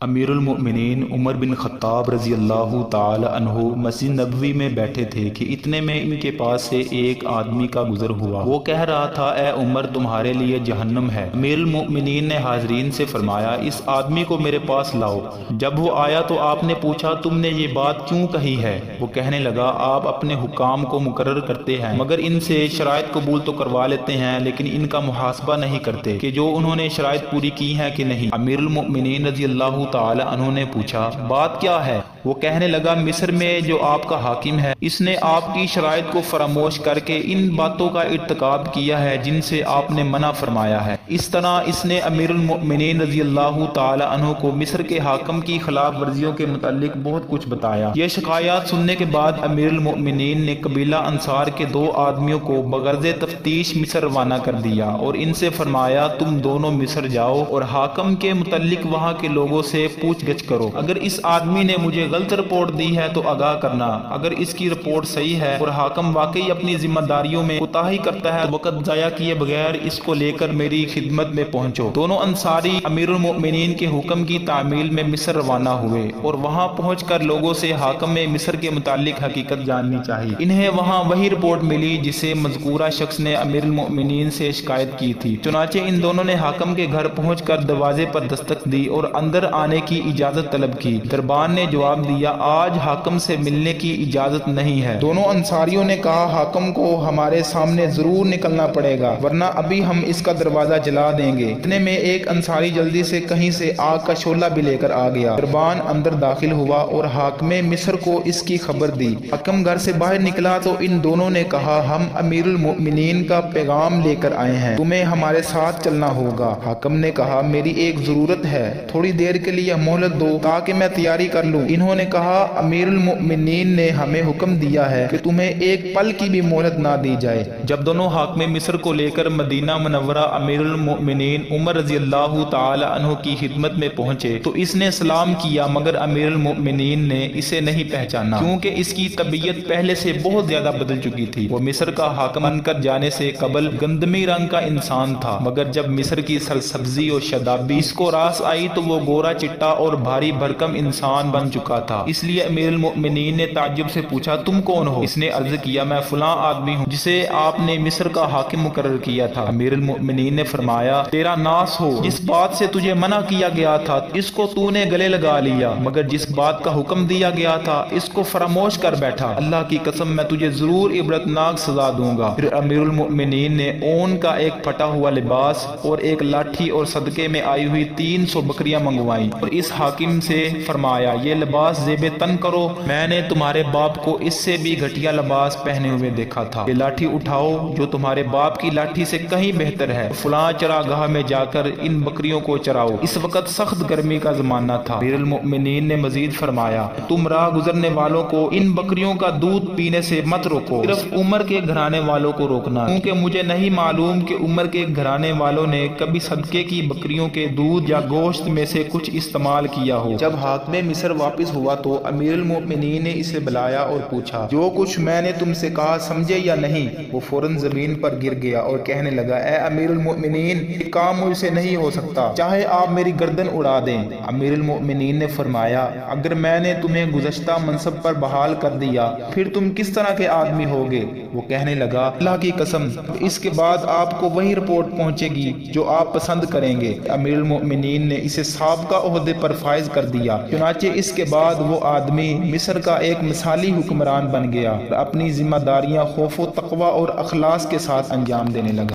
امیر المؤمنین عمر بن خطاب رضی اللہ تعالی عنہ مسجد نبوی میں بیٹھے تھے کہ اتنے میں ان کے پاس سے ایک آدمی کا گزر ہوا۔ وہ کہہ رہا تھا، اے عمر، تمہارے لیے جہنم ہے۔ امیر المؤمنین نے حاضرین سے فرمایا، اس آدمی کو میرے پاس لاؤ۔ جب وہ آیا تو آپ نے پوچھا، تم نے یہ بات کیوں کہی ہے؟ وہ کہنے لگا، آپ اپنے حکام کو مقرر کرتے ہیں مگر ان سے شرائط قبول تو کروا لیتے ہیں، لیکن ان کا محاسبہ نہیں کرتے کہ جو انہوں نے شرائط پوری کی ہیں کہ نہیں۔ امیر المؤمنین رضی اللہ تعالی عنہ نے پوچھا، بات کیا ہے؟ وہ کہنے لگا، مصر میں جو آپ کا حاکم ہے اس نے آپ کی شرائط کو فراموش کر کے ان باتوں کا ارتکاب کیا ہے جن سے آپ نے منع فرمایا ہے۔ اس طرح اس نے امیر المؤمنین رضی اللہ تعالی عنہ کو مصر کے حاکم کی خلاف ورزیوں کے متعلق بہت کچھ بتایا۔ یہ شکایات سننے کے بعد امیر المؤمنین نے قبیلہ انصار کے 2 آدمیوں کو بغرض تفتیش مصر روانہ کر دیا اور ان سے فرمایا، تم دونوں مصر جاؤ اور حاکم کے متعلق وہاں کے لوگوں سے پوچھ گچھ کرو۔ اگر اس آدمی نے مجھے غلط رپورٹ دی ہے تو آگاہ کرنا، اگر اس کی رپورٹ صحیح ہے اور حاکم واقعی اپنی ذمہ داریوں میں کوتاہی کرتا ہے تو وقت ضائع کیے بغیر اس کو لے کر میری خدمت میں پہنچو۔ دونوں انصاری امیر المؤمنین کے حکم کی تعمیل میں مصر روانہ ہوئے اور وہاں پہنچ کر لوگوں سے حاکم مصر کے متعلق حقیقت جاننی چاہیے۔ انہیں وہاں وہی رپورٹ ملی جسے مذکورہ شخص نے امیر المؤمنین سے شکایت کی تھی۔ چنانچہ ان دونوں نے حاکم کے گھر پہنچ کر دروازے پر دستک دی اور اندر آنے کی اجازت طلب کی۔ دربان نے جواب دیا، آج حاکم سے ملنے کی اجازت نہیں ہے۔ دونوں انصاریوں نے کہا، حاکم کو ہمارے سامنے ضرور نکلنا پڑے گا ورنہ ابھی ہم اس کا دروازہ جلا دیں گے۔ اتنے میں ایک انصاری جلدی سے کہیں سے آگ کا شعلہ بھی لے کر آ گیا۔ دربان اندر داخل ہوا اور حاکم مصر کو اس کی خبر دی۔ حاکم گھر سے باہر نکلا تو ان دونوں نے کہا، ہم امیر المؤمنین کا پیغام لے کر آئے ہیں، تمہیں ہمارے ساتھ چلنا ہوگا۔ حاکم نے کہا، میری ایک ضرورت ہے، تھوڑی دیر کے لیے مہلت دو تاکہ میں تیاری کر لوں۔ انہوں نے کہا، امیر المؤمنین نے ہمیں حکم دیا ہے کہ تمہیں ایک پل کی بھی مہلت نہ دی جائے۔ جب دونوں حاکم مصر کو لے کر مدینہ منورہ امیر المؤمنین عمر رضی اللہ تعالی عنہ کی خدمت میں پہنچے تو اس نے سلام کیا مگر امیر المؤمنین نے اسے نہیں پہچانا کیونکہ اس کی طبیعت پہلے سے بہت زیادہ بدل چکی تھی۔ وہ مصر کا حاکم بن کر جانے سے قبل گندمی رنگ کا انسان تھا مگر جب مصر کی سرسبزی اور شادابی اس کو راس آئی تو وہ گورا چٹا اور بھاری بھرکم انسان بن چکا تھا۔ اس لیے امیر المؤمنین نے تعجب سے پوچھا، تم کون ہو؟ اس نے عرض کیا، میں فلاں آدمی ہوں جسے آپ نے مصر کا حاکم مقرر کیا تھا۔ امیر المؤمنین نے فرمایا، تیرا ناس ہو، جس بات سے تجھے منع کیا گیا تھا اس کو تو نے گلے لگا لیا مگر جس بات کا حکم دیا گیا تھا اس کو فراموش کر بیٹھا۔ اللہ کی قسم میں تجھے ضرور عبرتناک سزا دوں گا۔ پھر امیر المؤمنین نے اون کا ایک پھٹا ہوا لباس اور ایک لاٹھی اور صدقے میں آئی ہوئی 300 بکریاں منگوائیں اور اس حاکم سے فرمایا، یہ لباس زیب تن کرو، میں نے تمہارے باپ کو اس سے بھی گھٹیا لباس پہنے ہوئے دیکھا تھا۔ یہ لاٹھی اٹھاؤ جو تمہارے باپ کی لاٹھی سے کہیں بہتر ہے، فلاں چراگاہ میں جا کر ان بکریوں کو چراؤ۔ اس وقت سخت گرمی کا زمانہ تھا۔ امیر المؤمنین نے مزید فرمایا، تم راہ گزرنے والوں کو ان بکریوں کا دودھ پینے سے مت روکو، صرف عمر کے گھرانے والوں کو روکنا، کیونکہ مجھے نہیں معلوم کہ عمر کے گھرانے والوں نے کبھی صدقے کی بکریوں کے دودھ یا گوشت میں سے کچھ استعمال کیا ہو۔ جب حاکم مصر واپس ہوا تو امیر المؤمنین نے اسے بلایا اور پوچھا، جو کچھ میں نے تم سے کہا سمجھے یا نہیں؟ وہ فوراً زمین پر گر گیا اور کہنے لگا، اے امیر المؤمنین، یہ کام مجھ سے نہیں ہو سکتا، چاہے آپ میری گردن اڑا دیں۔ امیر المؤمنین نے فرمایا، اگر میں نے تمہیں گزشتہ منصب پر بحال کر دیا پھر تم کس طرح کے آدمی ہوگے؟ وہ کہنے لگا، اللہ کی قسم، اس کے بعد آپ کو وہی رپورٹ پہنچے گی جو آپ پسند کریں گے۔ امیر المؤمنین نے اسے سابقہ عہدے پر فائز کر دیا۔ چنانچہ اس کے بعد وہ آدمی مصر کا ایک مثالی حکمران بن گیا اور اپنی ذمہ داریاں خوف و تقوی اور اخلاص کے ساتھ انجام دینے لگا۔